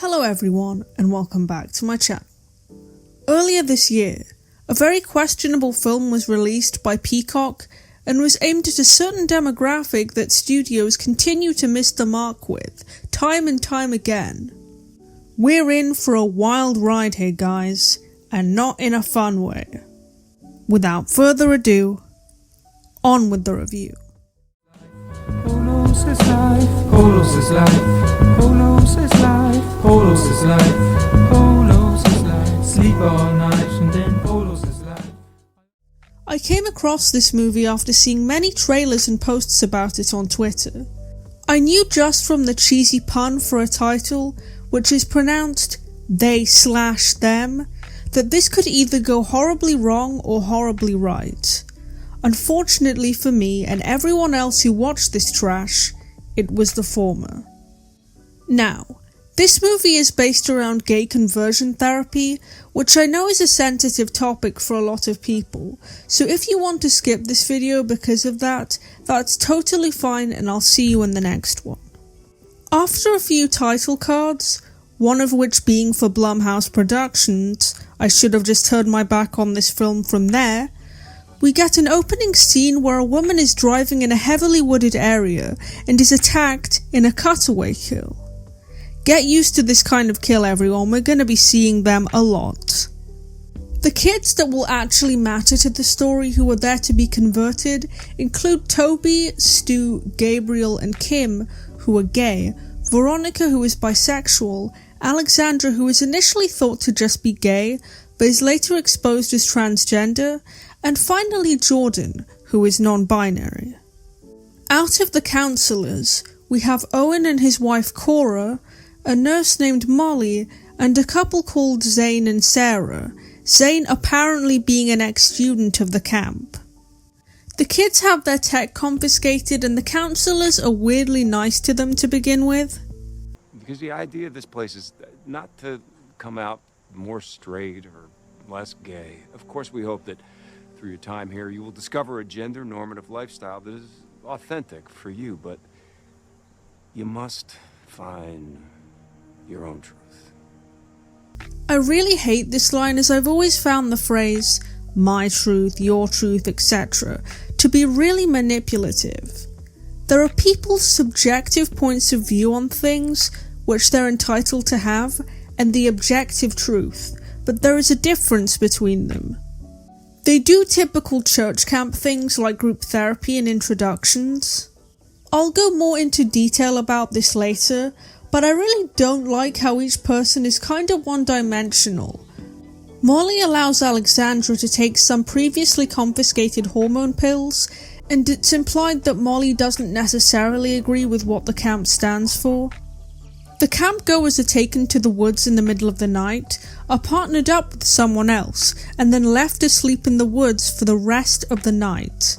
Hello everyone and welcome back to my channel. Earlier this year, a very questionable film was released by Peacock and was aimed at a certain demographic that studios continue to miss the mark with, time and time again. We're in for a wild ride here guys, and not in a fun way. Without further ado, on with the review. Polos is life, Polos is life, Polos is life, Polos is life, Polos is life, sleep all night and then Polos is life. I came across this movie after seeing many trailers and posts about it on Twitter. I knew just from the cheesy pun for a title, which is pronounced they/them, that this could either go horribly wrong or horribly right. Unfortunately for me and everyone else who watched this trash, it was the former. Now, this movie is based around gay conversion therapy, which I know is a sensitive topic for a lot of people, so if you want to skip this video because of that, that's totally fine and I'll see you in the next one. After a few title cards, one of which being for Blumhouse Productions, I should have just turned my back on this film from there, we get an opening scene where a woman is driving in a heavily wooded area and is attacked in a cutaway kill. Get used to this kind of kill everyone, we're gonna be seeing them a lot. The kids that will actually matter to the story who are there to be converted include Toby, Stu, Gabriel and Kim, who are gay, Veronica who is bisexual, Alexandra who is initially thought to just be gay, but is later exposed as transgender, and finally Jordan, who is non-binary. Out of the counsellors, we have Owen and his wife Cora, a nurse named Molly, and a couple called Zane and Sarah, Zane apparently being an ex-student of the camp. The kids have their tech confiscated and the counsellors are weirdly nice to them to begin with. Because the idea of this place is not to come out more straight or less gay. Of course we hope that through your time here, you will discover a gender-normative lifestyle that is authentic for you, but you must find your own truth. I really hate this line as I've always found the phrase, my truth, your truth, etc., to be really manipulative. There are people's subjective points of view on things, which they're entitled to have, and the objective truth, but there is a difference between them. They do typical church camp things like group therapy and introductions. I'll go more into detail about this later, but I really don't like how each person is kind of one-dimensional. Molly allows Alexandra to take some previously confiscated hormone pills, and it's implied that Molly doesn't necessarily agree with what the camp stands for. The campgoers are taken to the woods in the middle of the night, are partnered up with someone else, and then left to sleep in the woods for the rest of the night.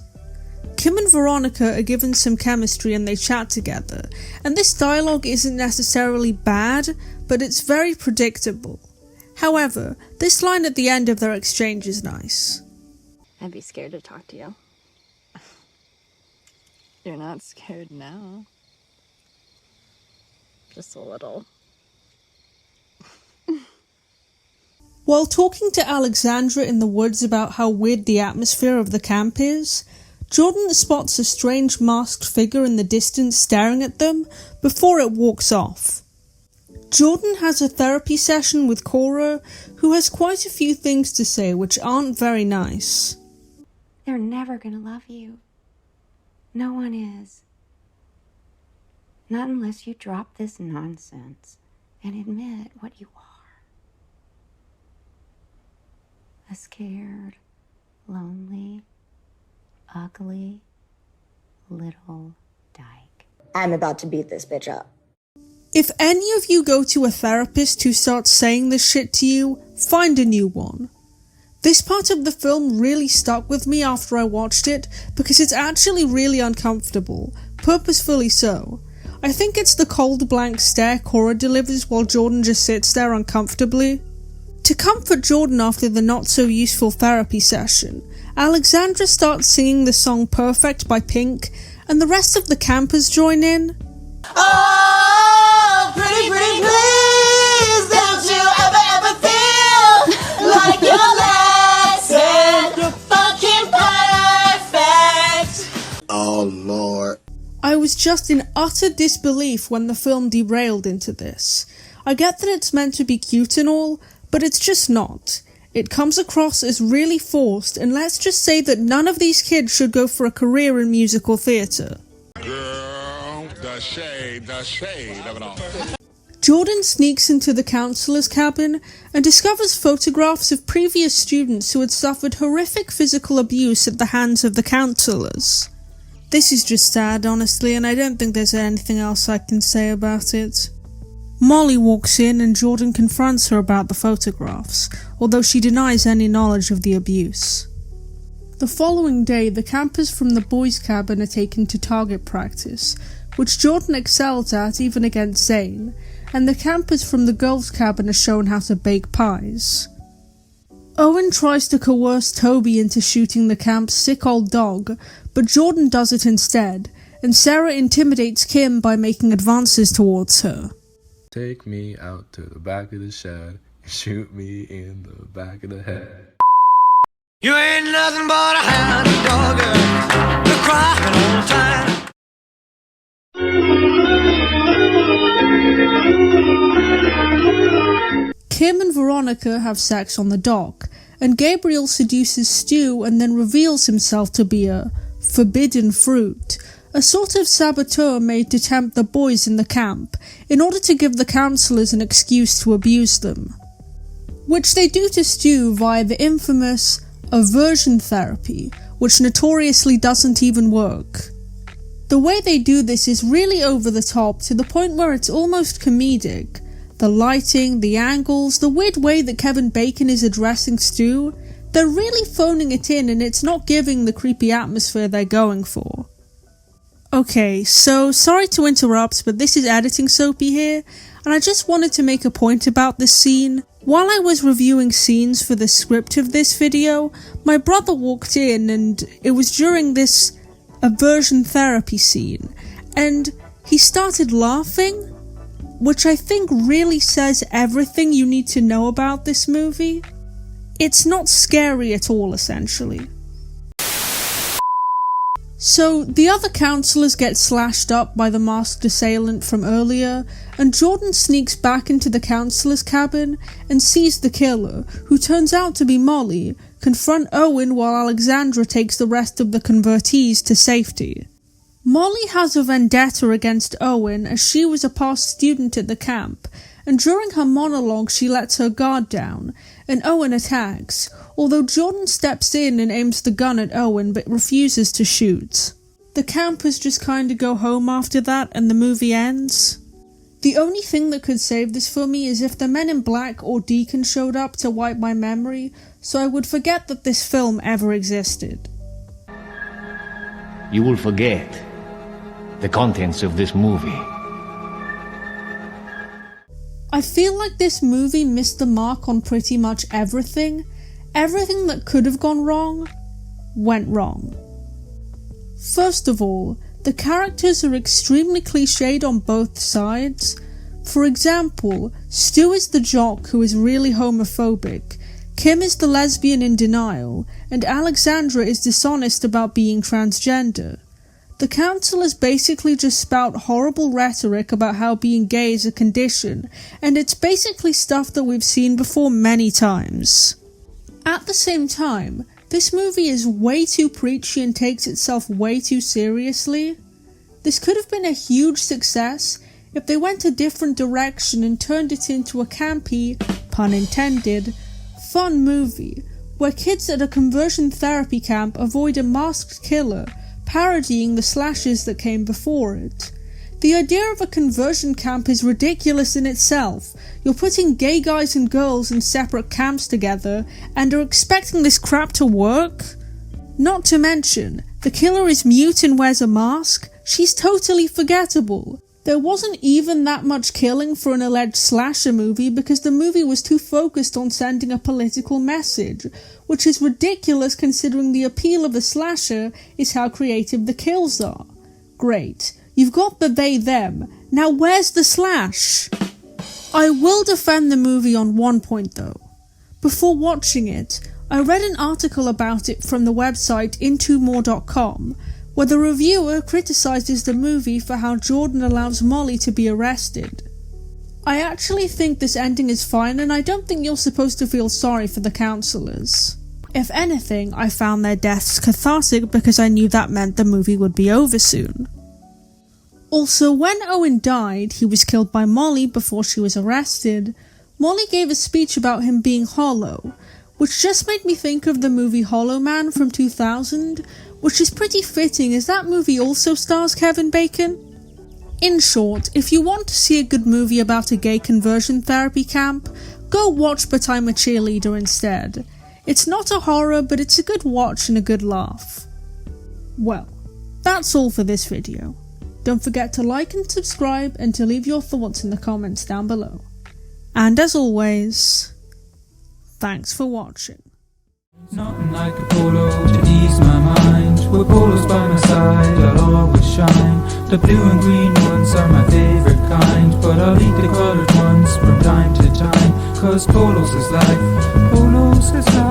Kim and Veronica are given some chemistry and they chat together, and this dialogue isn't necessarily bad, but it's very predictable. However, this line at the end of their exchange is nice. I'd be scared to talk to you. You're not scared now. Just a little. While talking to Alexandra in the woods about how weird the atmosphere of the camp is, Jordan spots a strange masked figure in the distance staring at them before it walks off. Jordan has a therapy session with Cora, who has quite a few things to say which aren't very nice. They're never gonna love you. No one is. Not unless you drop this nonsense and admit what you are. A scared, lonely, ugly, little dyke. I'm about to beat this bitch up. If any of you go to a therapist who starts saying this shit to you, find a new one. This part of the film really stuck with me after I watched it because it's actually really uncomfortable, purposefully so. I think it's the cold blank stare Cora delivers while Jordan just sits there uncomfortably. To comfort Jordan after the not so useful therapy session, Alexandra starts singing the song Perfect by Pink, and the rest of the campers join in. Oh, pretty, pretty, please. I was just in utter disbelief when the film derailed into this. I get that it's meant to be cute and all, but it's just not. It comes across as really forced, and let's just say that none of these kids should go for a career in musical theatre. Girl, the shade of it all. Jordan sneaks into the counselor's cabin and discovers photographs of previous students who had suffered horrific physical abuse at the hands of the counselors. This is just sad, honestly, and I don't think there's anything else I can say about it. Molly walks in and Jordan confronts her about the photographs, although she denies any knowledge of the abuse. The following day, the campers from the boys' cabin are taken to target practice, which Jordan excels at even against Zane, and the campers from the girls' cabin are shown how to bake pies. Owen tries to coerce Toby into shooting the camp's sick old dog, but Jordan does it instead, and Sarah intimidates Kim by making advances towards her. Take me out to the back of the shed and shoot me in the back of the head. You ain't nothing but a hound dog, you're crying all the time. Kim and Veronica have sex on the dock, and Gabriel seduces Stu and then reveals himself to be a forbidden fruit, a sort of saboteur made to tempt the boys in the camp in order to give the counselors an excuse to abuse them. Which they do to Stu via the infamous aversion therapy, which notoriously doesn't even work. The way they do this is really over the top to the point where it's almost comedic. The lighting, the angles, the weird way that Kevin Bacon is addressing Stu, they're really phoning it in and it's not giving the creepy atmosphere they're going for. Okay, so sorry to interrupt, but this is Editing Soapy here, and I just wanted to make a point about this scene. While I was reviewing scenes for the script of this video, my brother walked in and it was during this aversion therapy scene, and he started laughing, which I think really says everything you need to know about this movie. It's not scary at all, essentially. So, the other counselors get slashed up by the masked assailant from earlier, and Jordan sneaks back into the counselor's cabin and sees the killer, who turns out to be Molly, confront Owen while Alexandra takes the rest of the convertees to safety. Molly has a vendetta against Owen as she was a past student at the camp, and during her monologue she lets her guard down, and Owen attacks, although Jordan steps in and aims the gun at Owen but refuses to shoot. The campers just kinda go home after that and the movie ends. The only thing that could save this for me is if the Men in Black or Deacon showed up to wipe my memory, so I would forget that this film ever existed. You will forget the contents of this movie. I feel like this movie missed the mark on pretty much everything. Everything that could have gone wrong, went wrong. First of all, the characters are extremely cliched on both sides. For example, Stu is the jock who is really homophobic, Kim is the lesbian in denial, and Alexandra is dishonest about being transgender. The counselors basically just spout horrible rhetoric about how being gay is a condition, and it's basically stuff that we've seen before many times. At the same time, this movie is way too preachy and takes itself way too seriously. This could have been a huge success if they went a different direction and turned it into a campy, pun intended, fun movie, where kids at a conversion therapy camp avoid a masked killer, parodying the slashes that came before it. The idea of a conversion camp is ridiculous in itself. You're putting gay guys and girls in separate camps together and are expecting this crap to work? Not to mention, the killer is mute and wears a mask. She's totally forgettable. There wasn't even that much killing for an alleged slasher movie because the movie was too focused on sending a political message, which is ridiculous considering the appeal of a slasher is how creative the kills are. Great. You've got the they-them. Now where's the slash? I will defend the movie on one point though. Before watching it, I read an article about it from the website intomore.com, where the reviewer criticises the movie for how Jordan allows Molly to be arrested. I actually think this ending is fine, and I don't think you're supposed to feel sorry for the counselors. If anything, I found their deaths cathartic because I knew that meant the movie would be over soon. Also, when Owen died, he was killed by Molly before she was arrested. Molly gave a speech about him being hollow, which just made me think of the movie Hollow Man from 2000, which is pretty fitting as that movie also stars Kevin Bacon. In short, if you want to see a good movie about a gay conversion therapy camp, go watch But I'm a Cheerleader instead. It's not a horror, but it's a good watch and a good laugh. Well, that's all for this video. Don't forget to like and subscribe and to leave your thoughts in the comments down below. And as always, thanks for watching. Nothing like a polo to ease my mind. With polos by my side, I'll always shine. The blue and green ones are my favorite kind, but I'll eat the colored ones from time to time. 'Cause polos is life, polos is life.